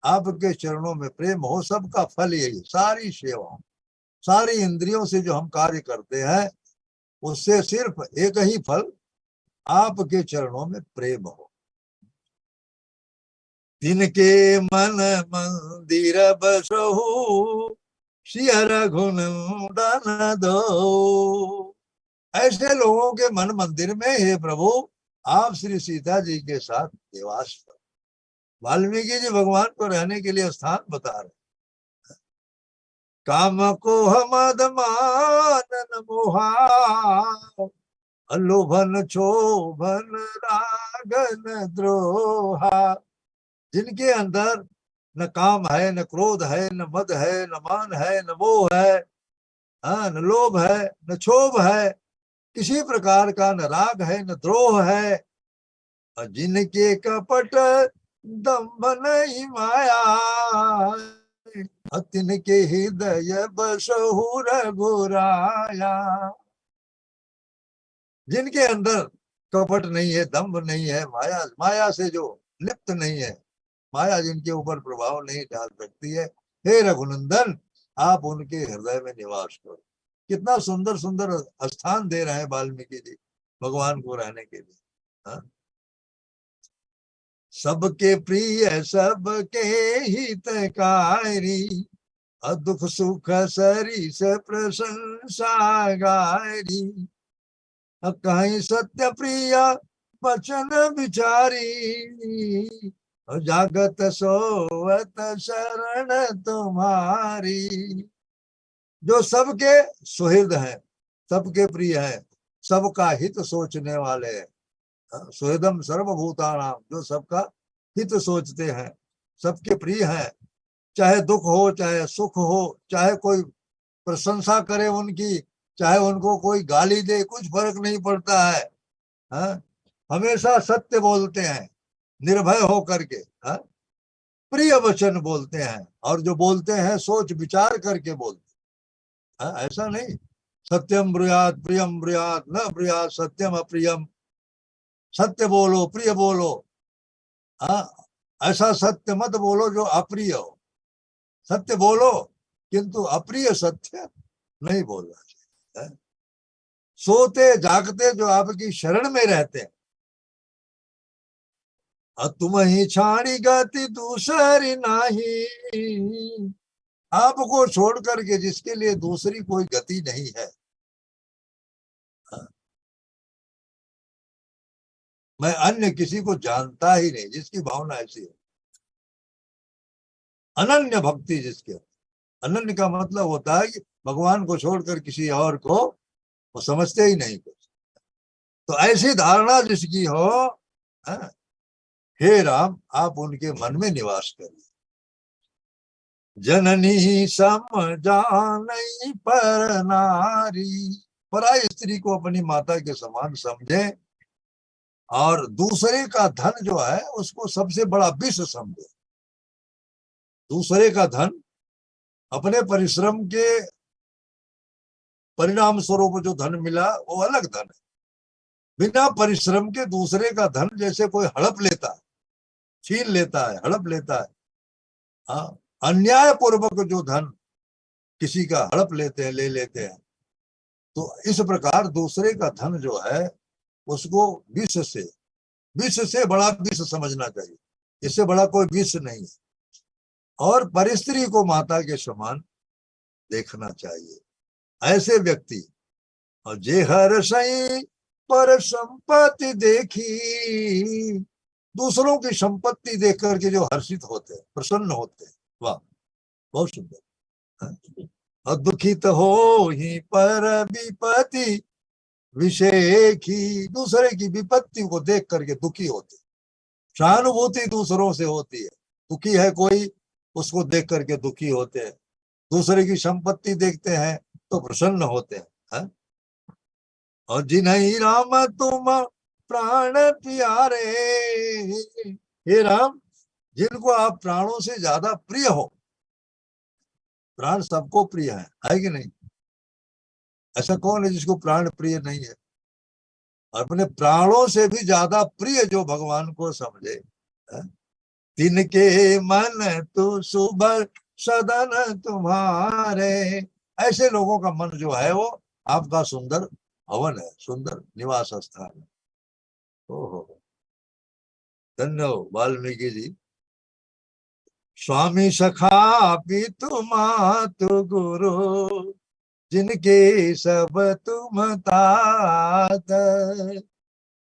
आपके चरणों में प्रेम हो, सबका फल यही। सारी सेवाओं, सारी इंद्रियों से जो हम कार्य करते हैं, उससे सिर्फ एक ही फल, आपके चरणों में प्रेम हो। तिनके मन मंदिर बसहु, सिय रघुनंदन दो। ऐसे लोगों के मन मंदिर में हे प्रभु आप श्री सीता जी के साथ निवास करो। वाल्मीकि जी भगवान को रहने के लिए स्थान बता रहे। काम को मद मानन मोहा, लोभन क्षोभन रागन द्रोहा। जिनके अंदर न काम है, न क्रोध है, न मद है, न मान है, न मोह है, न लोभ है, न क्षोभ है, किसी प्रकार का न राग है, न द्रोह है। जिनके कपट दम्भ नहीं माया, तिनके हृदय बसहु रघुराया। जिनके अंदर कपट नहीं है, दम्भ नहीं है, माया, माया से जो लिप्त नहीं है, माया जिनके ऊपर प्रभाव नहीं डाल सकती है, हे रघुनंदन आप उनके हृदय में निवास करो। कितना सुंदर सुंदर स्थान दे रहे हैं वाल्मीकि जी भगवान को रहने के लिए। सबके प्रिय सबके हितकारी, दुख सुख सरिस प्रशंसा गारी। कहीं सत्य प्रिय वचन विचारी, जागत सोवत शरण तुम्हारी। जो सबके सुहृद हैं, सबके प्रिय हैं, सबका हित सोचने वाले हैं। सुहृदम सर्वभूतानाम, जो सबका हित सोचते हैं, सबके प्रिय हैं। चाहे दुख हो, चाहे सुख हो, चाहे कोई प्रशंसा करे उनकी, चाहे उनको कोई गाली दे, कुछ फर्क नहीं पड़ता है। हमेशा सत्य बोलते हैं, निर्भय होकर के प्रिय वचन बोलते हैं, और जो बोलते हैं सोच विचार करके बोलते हैं। ऐसा नहीं सत्यम ब्रूयात प्रियम ब्रूयात न ब्रूयात सत्यम अप्रियम, सत्य बोलो प्रिय बोलो, ऐसा सत्य मत बोलो जो अप्रिय हो। सत्य बोलो किंतु अप्रिय सत्य नहीं बोलना चाहिए। सोते जागते जो आपकी शरण में रहते हैं, तुम ही छाड़ी गति दूसरी नहीं, आपको छोड़ करके जिसके लिए दूसरी कोई गति नहीं है। मैं अन्य किसी को जानता ही नहीं, जिसकी भावना ऐसी है। अनन्य भक्ति जिसके, अनन्य का मतलब होता है कि भगवान को छोड़कर किसी और को वो समझते ही नहीं कुछ। तो ऐसी धारणा जिसकी हो, हे राम आप उनके मन में निवास करिए। जननी सम जानई पर नारी, पराई स्त्री को अपनी माता के समान समझे, और दूसरे का धन जो है उसको सबसे बड़ा विष समझे। दूसरे का धन अपने परिश्रम के परिणाम स्वरूप जो धन मिला वो अलग धन है। बिना परिश्रम के दूसरे का धन जैसे कोई हड़प लेता है, छीन लेता है, हड़प लेता है। हाँ, अन्याय पूर्वक जो धन किसी का हड़प लेते हैं, ले लेते हैं, तो इस प्रकार दूसरे का धन जो है उसको विष से बड़ा विष समझना चाहिए। इससे बड़ा कोई विष नहीं है। और परिस्त्री को माता के समान देखना चाहिए। ऐसे व्यक्ति, और जे हर सही पर संपत्ति देखी, दूसरों की संपत्ति देख करके जो हर्षित होते हैं, प्रसन्न होते हैं, वाह बहुत सुंदर। और दुखित हो ही पर विपत्ति विषेखी, दूसरे की विपत्ति को देख करके दुखी होते। सहानुभूति दूसरों से होती है, दुखी है कोई उसको देख करके दुखी होते हैं, दूसरे की संपत्ति देखते हैं तो प्रसन्न होते हैं। और जिन्हीं राम तुम प्राण प्यारे, हे राम जिनको आप प्राणों से ज्यादा प्रिय हो। प्राण सबको प्रिय है कि नहीं? ऐसा कौन है जिसको प्राण प्रिय नहीं है? और अपने प्राणों से भी ज्यादा प्रिय जो भगवान को समझे, तिनके मन तो सुबह सदन तुम्हारे, ऐसे लोगों का मन जो है वो आपका सुंदर भवन है, सुंदर निवास स्थान है। ओहो, धन्य हो वाल्मीकि जी। स्वामी सखा पितु मातु गुरु, जिनके सब तुम तात,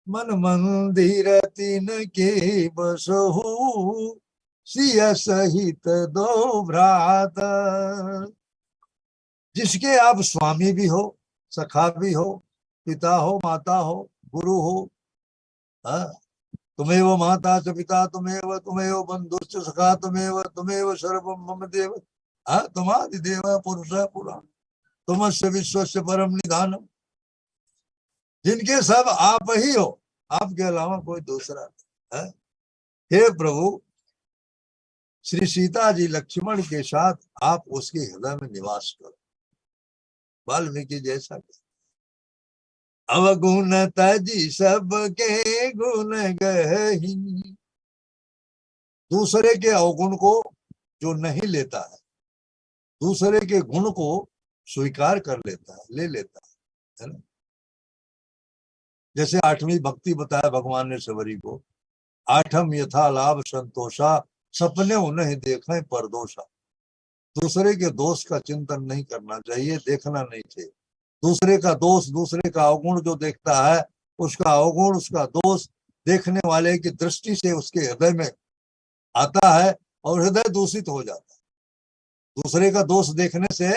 मन मंदिर तिनके बसहु, सिय सहित दो भ्रात। जिसके आप स्वामी भी हो, सखा भी हो, पिता हो, माता हो, गुरु हो। तुमेव माता च पिता तुमेव, तुमेव बंधुश्च सखा तुमेव, तुमेव सर्वं मम देव, तुमादिदेव पुरुष पुराण, तुमस्य विश्वस्य परम निधानम। जिनके सब आप ही हो, आपके अलावा कोई दूसरा नहीं। हे प्रभु, श्री सीता जी लक्ष्मण के साथ आप उसके हृदय में निवास करो। वाल्मीकि जैसा अवगुण तजी सबके गुण गही, दूसरे के अवगुण को जो नहीं लेता है, दूसरे के गुण को स्वीकार कर लेता है, ले लेता है ना। जैसे 8वीं भक्ति बताया भगवान ने सबरी को, 8म यथा लाभ संतोषा, सपने उन्हें देखें परदोषा। दूसरे के दोष का चिंतन नहीं करना चाहिए, देखना नहीं चाहिए। दूसरे का दोष, दूसरे का अवगुण जो देखता है, उसका अवगुण, उसका दोष देखने वाले की दृष्टि से उसके हृदय में आता है और हृदय दूषित हो जाता है। दूसरे का दोष देखने से,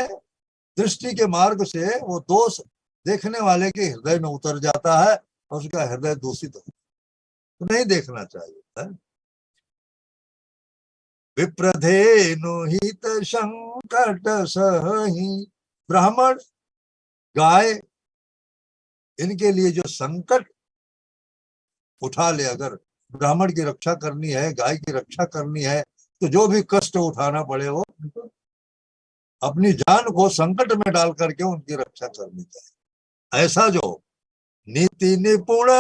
दृष्टि के मार्ग से वो दोष देखने वाले के हृदय में उतर जाता है और उसका हृदय दूषित हो, तो नहीं देखना चाहिए। विप्रधेनु हित संकट सही, ब्राह्मण गाय इनके लिए जो संकट उठा ले अगर ब्राह्मण की रक्षा करनी है, गाय की रक्षा करनी है, तो जो भी कष्ट उठाना पड़े वो अपनी जान को संकट में डाल करके उनकी रक्षा करनी चाहिए। ऐसा जो नीति निपुण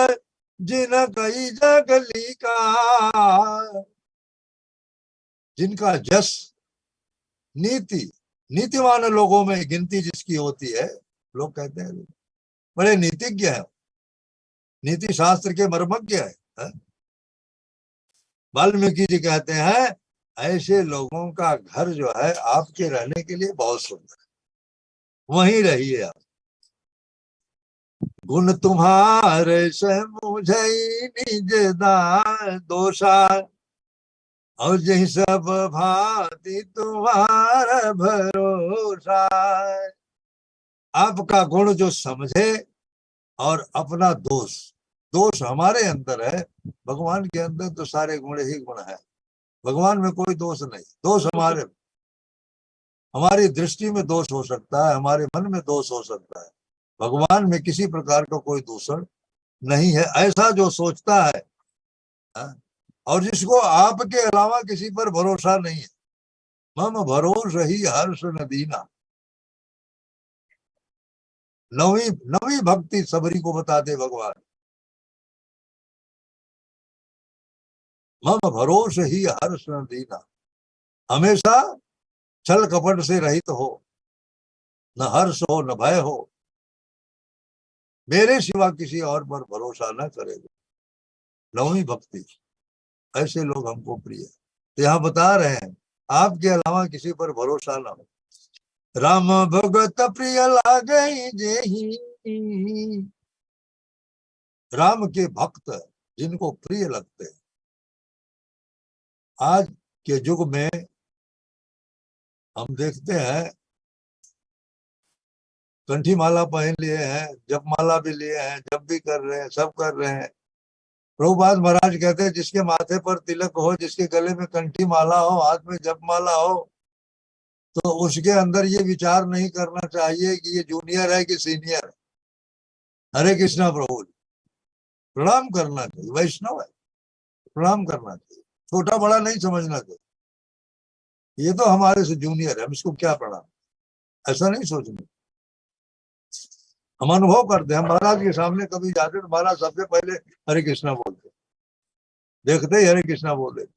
जिन कई जगली का, जिनका जस नीति, नीतिवान लोगों में गिनती जिसकी होती है, लोग कहते हैं बड़े नीतिज्ञ है, नीति शास्त्र के मर्मज्ञ है। वाल्मीकि जी कहते हैं ऐसे लोगों का घर जो है आपके रहने के लिए बहुत सुंदर है, वहीं रहिए आप। गुण तुम्हारे से मुझे निज दान दोषा, और यही सब भांति तुम्हारा भरोसा। आपका गुण जो समझे और अपना दोष, दोष हमारे अंदर है, भगवान के अंदर तो सारे गुण ही गुण है, भगवान में कोई दोष नहीं। दोष हमारी दृष्टि में दोष हो सकता है, हमारे मन में दोष हो सकता है, भगवान में किसी प्रकार का कोई दूषण नहीं है। ऐसा जो सोचता है और जिसको आपके अलावा किसी पर भरोसा नहीं है, मम भरोस ही हर्ष न दीना। नवी नवी भक्ति सबरी को बताते भगवान, मम भरोस ही हर्ष न दीना। हमेशा छल कपट से रहित हो, न हर्ष हो न भय हो, मेरे सिवा किसी और पर भरोसा न करेगा। नवी भक्ति, ऐसे लोग हमको प्रिय है। तो यहाँ बता रहे हैं आपके अलावा किसी पर भरोसा न हो। राम भगत प्रिय लागे जेहि, राम के भक्त जिनको प्रिय लगते हैं। आज के युग में हम देखते हैं कंठी माला पहन लिए हैं, जप माला भी लिए हैं, जप भी कर रहे हैं, सब कर रहे हैं। प्रभुपाद महाराज कहते हैं जिसके माथे पर तिलक हो, जिसके गले में कंठी माला हो, हाथ में जप माला हो, तो उसके अंदर ये विचार नहीं करना चाहिए कि ये जूनियर है कि सीनियर है। हरे कृष्णा प्रभु, प्रणाम करना चाहिए, वैष्णव है, प्रणाम करना चाहिए, छोटा बड़ा नहीं समझना चाहिए। ये तो हमारे से जूनियर है, हम इसको क्या प्रणाम, ऐसा नहीं सोचना। हम अनुभव करते हैं, महाराज के सामने कभी जाते तो महाराज सबसे पहले हरे कृष्णा बोलते, देखते ही हरे कृष्णा बोल देते।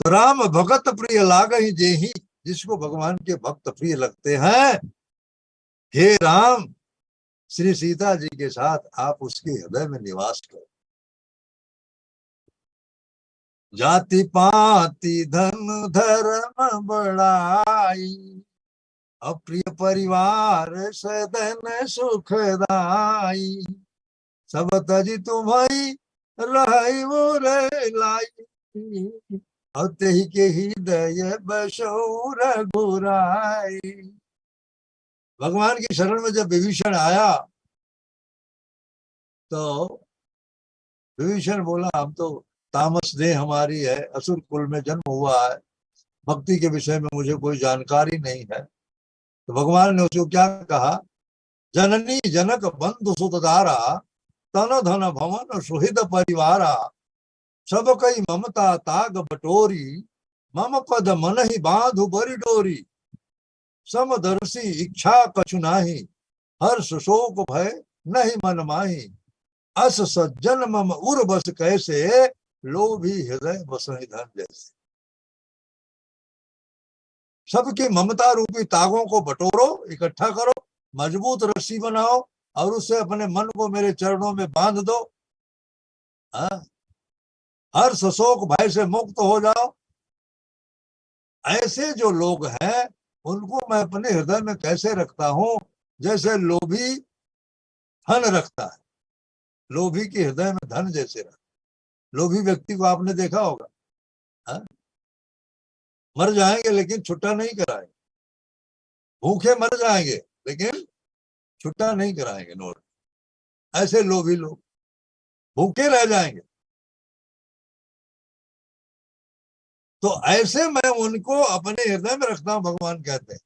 तो राम भगत प्रिय लाग ही जेहि, जिसको भगवान के भक्त प्रिय लगते हैं, हे राम श्री सीता जी के साथ आप उसके हृदय में निवास करो। जाति पाति धन धर्म बड़ाई, अप्रिय परिवार सदन सुखदाई, सब तजी तुम्हारी रही वो लाई, और तेहि के हृदय बसो रघुराई। भगवान की शरण में जब विभीषण आया तो विभीषण बोला हम तो तामस देह हमारी है, असुर कुल में जन्म हुआ है, भक्ति के विषय में मुझे कोई जानकारी नहीं है। तो भगवान ने उसको क्या कहा, जननी जनक बंधु सुतधारा, तन धन भवन सुहृद परिवारा, सब कई ममता ताग बटोरी, मम पद मन ही बांधु बरी डोरी, समदर्शी इच्छा कछु नाही, हर्ष शोक भय नहीं मन माही, अस सज्जन मम उर बस कैसे, लोभी हृदय बसहि धन जैसे। सबकी ममता रूपी तागों को बटोरो, इकट्ठा करो, मजबूत रस्सी बनाओ और उससे अपने मन को मेरे चरणों में बांध दो। हर्ष शोक भय से मुक्त हो जाओ। ऐसे जो लोग हैं उनको मैं अपने हृदय में कैसे रखता हूं, जैसे लोभी धन रखता है, लोभी के हृदय में धन जैसे रखता। लोभी व्यक्ति को आपने देखा होगा, मर जाएंगे लेकिन छुट्टा नहीं कराएंगे, भूखे मर जाएंगे लेकिन छुट्टा नहीं कराएंगे नोट। ऐसे लोभी लोग भूखे रह जाएंगे। तो ऐसे मैं उनको अपने हृदय में रखता हूं, भगवान कहते हैं।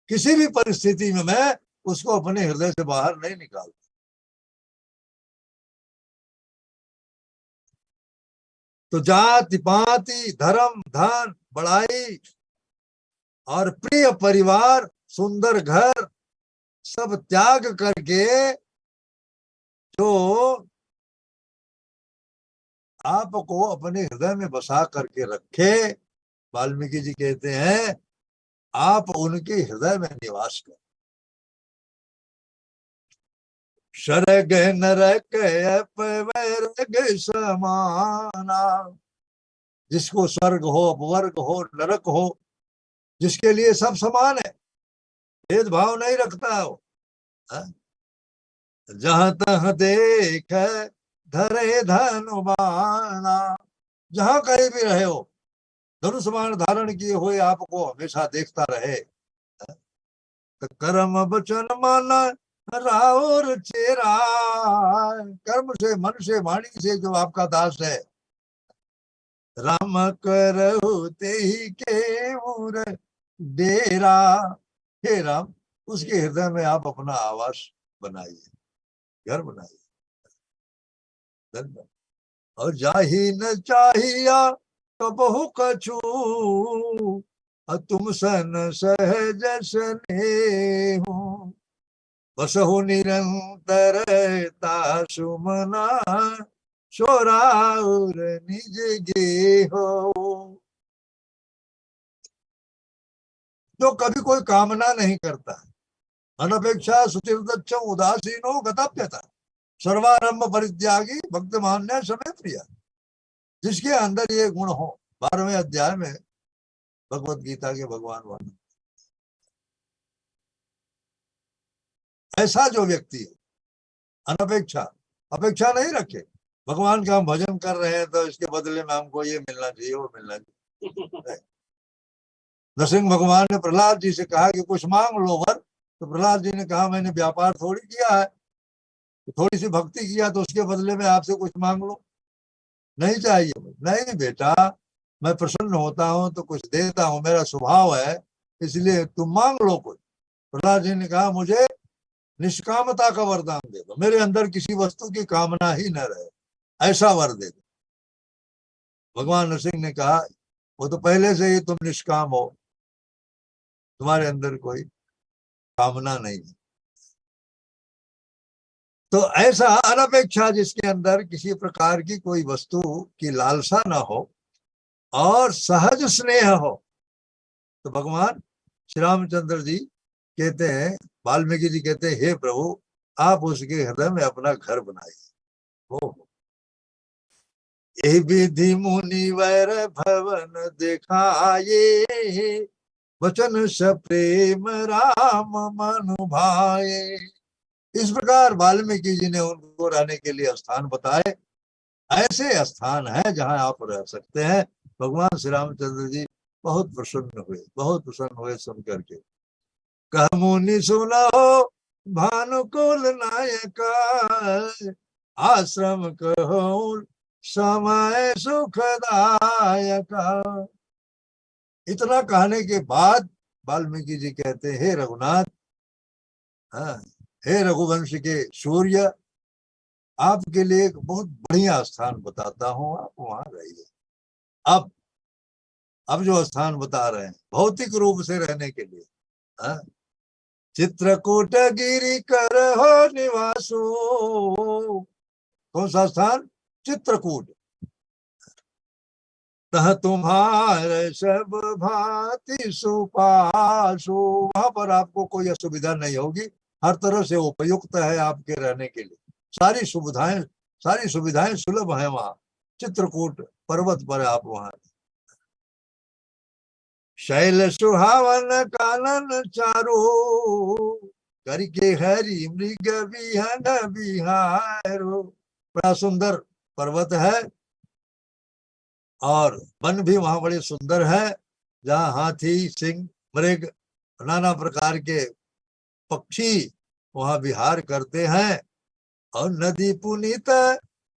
किसी भी परिस्थिति में मैं उसको अपने हृदय से बाहर नहीं निकालता। तो जाति पाति धर्म धन बड़ाई और प्रिय परिवार सुंदर घर सब त्याग करके जो आपको अपने हृदय में बसा करके रखे, वाल्मीकि जी कहते हैं आप उनके हृदय में निवास करें। शरग नरक अपवर्ग समाना, जिसको स्वर्ग हो अपवर्ग हो नरक हो, जिसके लिए सब समान है, भेदभाव नहीं रखता है वो। जहां तह देख धरे धनुबाना, जहां कहीं भी रहे हो धनुष बाण धारण किए हुए आपको हमेशा देखता रहे। तो कर्म वचन मन राउर चेरा, कर्म से मन से वाणी से जो आपका दास है, राम करहु तेहि के मूर डेरा, हे राम उसके हृदय में आप अपना आवास बनाइए, घर बनाइए। और जाही न चाहिया कबहु कछु, तुम सन सहज स्नेहु, बसहु निरंतर तासुमना, छोराउर निज गेहो। जो कभी कोई कामना नहीं करता, अनपेक्षा सुचिर्दच्छ उदासीनो गतप्यता, सर्वारंभ परित्यागी भक्तमान्य समय प्रिया, जिसके अंदर ये गुण हो। 12वें अध्याय में भगवत गीता के भगवान वर्णन, ऐसा जो व्यक्ति है अनपेक्षा, अपेक्षा नहीं रखे, भगवान का हम भजन कर रहे हैं तो इसके बदले में हमको ये मिलना चाहिए वो मिलना चाहिए। नरसिंह भगवान ने प्रहलाद जी से कहा कि कुछ मांग लो वर, तो प्रहलाद जी ने कहा मैंने व्यापार थोड़ी किया है, थोड़ी सी भक्ति किया तो उसके बदले में आपसे कुछ मांग लो, नहीं चाहिए। नहीं बेटा, मैं प्रसन्न होता हूं तो कुछ देता हूं, मेरा स्वभाव है, इसलिए तुम मांग लो कुछ। प्रहलाद जी ने कहा मुझे निष्कामता का वरदान दे दो, मेरे अंदर किसी वस्तु की कामना ही न रहे, ऐसा वर दे दो। भगवान नरसिंह ने कहा वो तो पहले से ही तुम निष्काम हो, तुम्हारे अंदर कोई कामना नहीं है। तो ऐसा अनपेक्षा जिसके अंदर किसी प्रकार की कोई वस्तु की लालसा ना हो और सहज स्नेह हो, तो भगवान श्री रामचंद्र जी कहते हैं, वाल्मीकि जी कहते हैं हे प्रभु आप उसके हृदय में अपना घर बनाइए। वो यही विधि मुनिवर भवन दिखाए, वचन स प्रेम राम मन भाए। इस प्रकार वाल्मीकि जी ने उनको रहने के लिए स्थान बताए। ऐसे स्थान है जहां आप रह सकते हैं। भगवान श्री रामचंद्र जी बहुत प्रसन्न हुए, बहुत प्रसन्न हुए सुन करके। कह मुनि सुनो भानुकुल नायक, आश्रम कहो समय सुखदायक। इतना कहने के बाद वाल्मीकि जी कहते हे रघुनाथ, हाँ, हे रघुवंश के सूर्य, आपके लिए एक बहुत बढ़िया स्थान बताता हूं, आप वहां रहिए। अब जो स्थान बता रहे हैं भौतिक रूप से रहने के लिए, हाँ, चित्रकूट गिरि कर हो निवासो। कौन सा स्थान? चित्रकूट। तह तुम्हारे सब भांति सुपासो, वहां पर आपको कोई असुविधा नहीं होगी, हर तरह से उपयुक्त है आपके रहने के लिए, सारी सुविधाएं सुलभ है वहां। चित्रकूट पर्वत पर आप वहां। शैल सुहावन कानन चारो, करके हरि मृग विहंग बिहारो। बड़ा सुंदर पर्वत है और वन भी वहां बड़े सुंदर है, जहां हाथी सिंह मृग नाना प्रकार के पक्षी वहां विहार करते हैं। और नदी पुनीत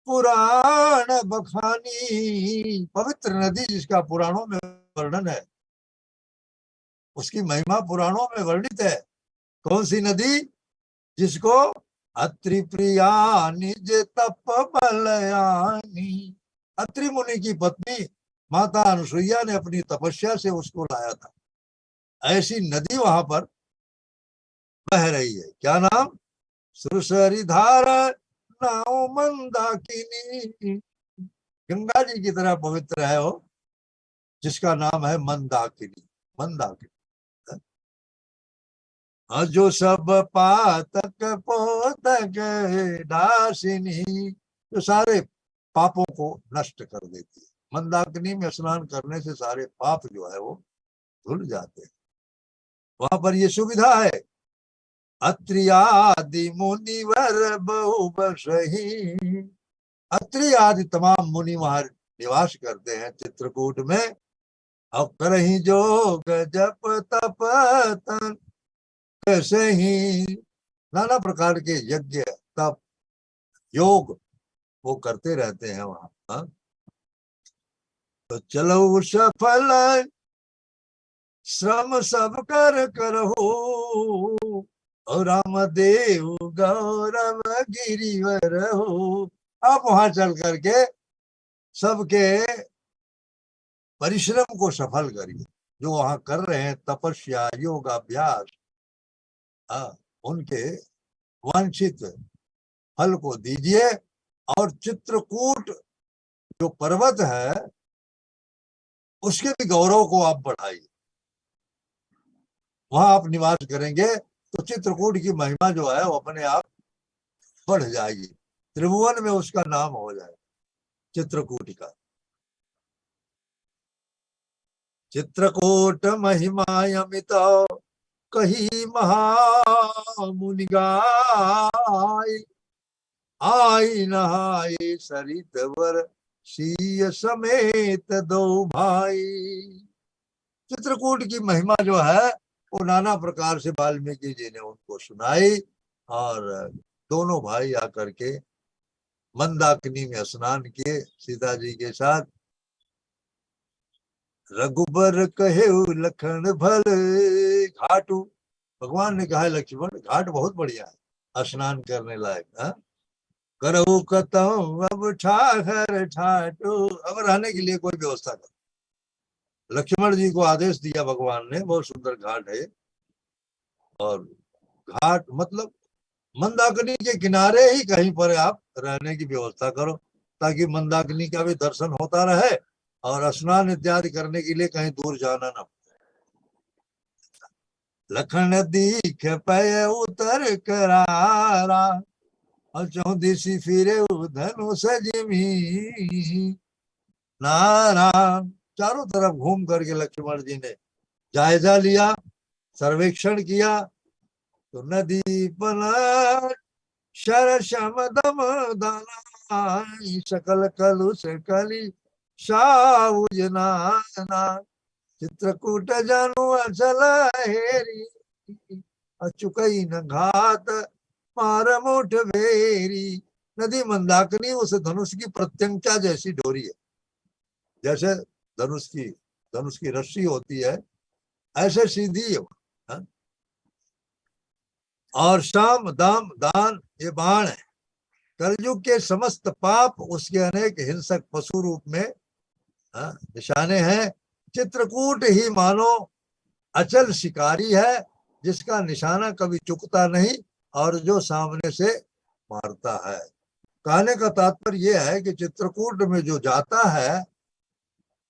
पुराण बखानी, पवित्र नदी जिसका पुराणों में वर्णन है, उसकी महिमा पुराणों में वर्णित है। कौन सी नदी? जिसको अत्रि प्रिया निज तप बलयानी, अत्रि मुनि की पत्नी माता अनुसुईया ने अपनी तपस्या से उसको लाया था। ऐसी नदी वहां पर बह रही है। क्या नाम? सुरसरी धारा नाव मंदाकिनी। गंगा जी की तरह पवित्र है वो, जिसका नाम है मंदाकिनी। मंदाकिनी जो सब पातक पोतक दासिनी, जो सारे पापों को नष्ट कर देती है। मंदाकिनी में स्नान करने से सारे पाप जो है वो धुल जाते हैं। वहां पर ये सुविधा है। अत्रि आदि मुनिवर बहु बसहि। अत्रि आदि तमाम मुनि वहां निवास करते हैं चित्रकूट में। और करहि जोग जप तप तन कैसे ही, नाना प्रकार के यज्ञ तप योग वो करते रहते हैं वहां। हाँ? तो चलो सफल श्रम सब कर करहो, और रामदेव गौरव गिरिवर हो। आप वहां चल करके सबके परिश्रम को सफल करिए। जो वहां कर रहे हैं तपस्या योगाभ्यास, उनके वांछित फल को दीजिए। और चित्रकूट जो पर्वत है उसके भी गौरव को आप बढ़ाइए। वहां आप निवास करेंगे तो चित्रकूट की महिमा जो है वो अपने आप बढ़ जाएगी। त्रिभुवन में उसका नाम हो जाएगा चित्रकूट का। चित्रकूट महिमायमित कही महामुनि गाय, आई नहाए सरित वर सीय समेत दो भाई। चित्रकूट की महिमा जो है वो नाना प्रकार से वाल्मीकि जी ने उनको सुनाई। और दोनों भाई आकर के मंदाकिनी में स्नान किए सीता जी के साथ। रघुबर कहे लखन भल घाटू। भगवान ने कहा लक्ष्मण घाट बहुत बढ़िया है, स्नान करने लायक। करहु कतहु अब ठाकर ठाटू। अब रहने के लिए कोई व्यवस्था करो। लक्ष्मण जी को आदेश दिया भगवान ने, बहुत सुंदर घाट है। और घाट मतलब मंदाकिनी के किनारे ही कहीं पर आप रहने की व्यवस्था करो, ताकि मंदाकिनी का भी दर्शन होता रहे और स्नान इत्यादि करने के लिए कहीं दूर जाना न पड़े। लखन दीख पय उतर करारा, और चौदिशी फिरे धनुष जिमी। नारायण। चारों तरफ घूम करके लक्ष्मण जी ने जायजा लिया, सर्वेक्षण किया। तो नदी पलट शर शम दम दाना, सकल कलुष कली साउज नाना। चित्रकूट जानु अचल हेरी, अचुकई न घात मार मुठ भेरी। नदी मंदाकिनी उस धनुष की प्रत्यंचा जैसी डोरी है। जैसे धनुष की रस्सी होती है, ऐसे सीधी है। हाँ? और शाम दाम दान ये बाण है। कलयुग के समस्त पाप उसके अनेक हिंसक पशु रूप में निशाने हैं। चित्रकूट ही मानो अचल शिकारी है, जिसका निशाना कभी चुकता नहीं और जो सामने से मारता है। कहने का तात्पर्य यह है कि चित्रकूट में जो जाता है,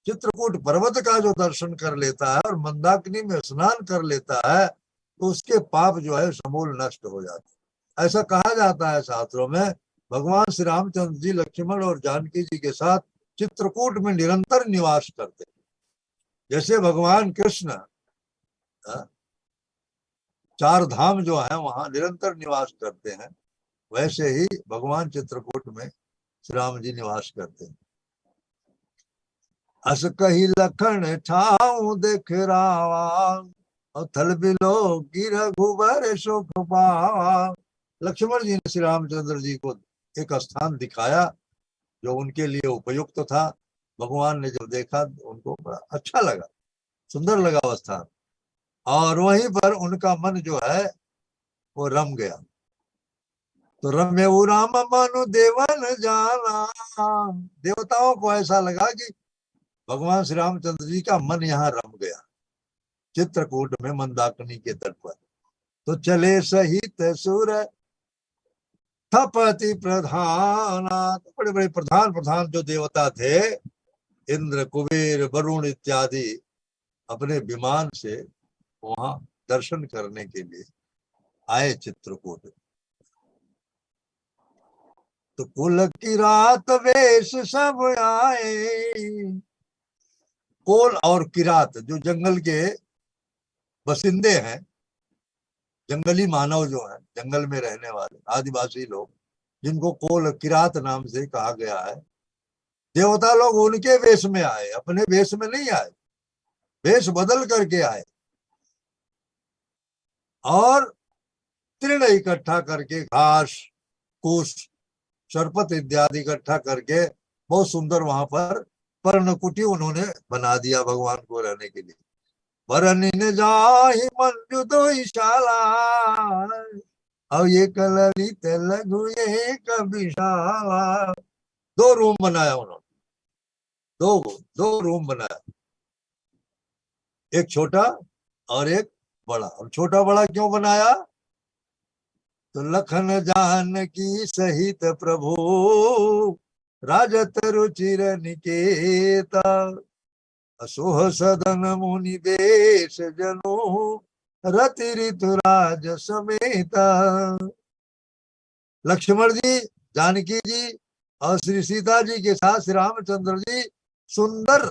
चित्रकूट पर्वत का जो दर्शन कर लेता है और मंदाकिनी में स्नान कर लेता है, तो उसके पाप जो है समूल नष्ट हो जाते हैं। ऐसा कहा जाता है शास्त्रों में। भगवान श्री रामचंद्र जी लक्ष्मण और जानकी जी के साथ चित्रकूट में निरंतर निवास करते हैं। जैसे भगवान कृष्ण चार धाम जो है वहां निरंतर निवास करते हैं, वैसे ही भगवान चित्रकूट में श्री राम जी निवास करते हैं। अस कही लखन ठाऊ देख रावा, और थल बिलो गिर घुबर सुख पावा। लक्ष्मण जी ने श्री रामचंद्र जी को एक स्थान दिखाया जो उनके लिए उपयुक्त था। भगवान ने जब देखा उनको बड़ा अच्छा लगा, सुंदर लगा वो स्थान, और वहीं पर उनका मन जो है वो रम गया। तो रम्यऊ राम मनु देवन जाना, देवताओं को ऐसा लगा कि भगवान श्री रामचंद्र जी का मन यहाँ रम गया चित्रकूट में मंदाकिनी के तट पर। तो चले सहित सुर थपति प्रधान, तो बड़े बड़े प्रधान प्रधान जो देवता थे, इंद्र कुबेर वरुण इत्यादि, अपने विमान से वहां दर्शन करने के लिए आए चित्रकूट। तो कुल की रात वेश सब आए। कोल और किरात जो जंगल के बसिंदे हैं, जंगली मानव जो हैं, जंगल में रहने वाले आदिवासी लोग, जिनको कोल किरात नाम से कहा गया है, देवता लोग उनके वेश में आए, अपने वेश में नहीं आए, वेश बदल करके आए और तृण इकट्ठा करके, घास कुश शरपत इत्यादि इकट्ठा करके बहुत सुंदर वहां पर पर्णकुटी उन्होंने बना दिया भगवान को रहने के लिए। वरनी ने जाहि मंजु दो शाला, और ये ललित लघु एक विशाला, दो रूम बनाया उन्होंने, दो रूम बनाया, एक छोटा और एक बड़ा। और छोटा बड़ा क्यों बनाया? तो लखन जानकी सहित प्रभु राजत रुचिर निकेता, असोह सदन मुनि देश जनो रति ऋतुराज समेता। लक्ष्मण जी, जानकी जी और श्री सीता जी के साथ श्री रामचंद्र जी सुंदर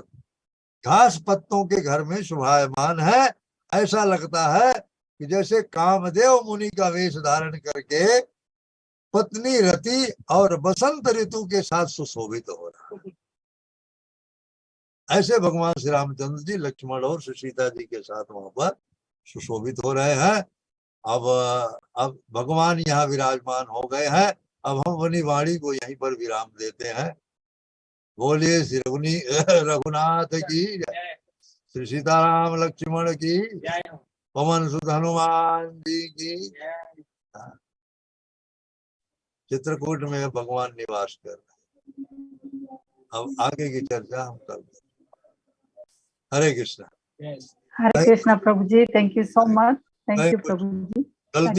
घास पत्तों के घर में शोभायमान है। ऐसा लगता है कि जैसे कामदेव मुनि का वेश धारण करके पत्नी रति और बसंत ऋतु के साथ सुशोभित हो रहा है। ऐसे भगवान श्री रामचंद्र जी लक्ष्मण और सीता जी के साथ वहां पर सुशोभित हो रहे हैं। अब भगवान यहाँ विराजमान हो गए हैं। अब हम अपनी वाणी को यहीं पर विराम देते हैं। बोलिए श्री रघुनाथ की जय, श्री सीताराम लक्ष्मण की जय, पवन सुत हनुमान जी की जय। चित्रकूट में भगवान निवास कर रहे हैं। अब आगे की चर्चा हम करते हैं। Hare Krishna. Hare Krishna Prabhu ji, thank you so much, thank you Prabhu ji.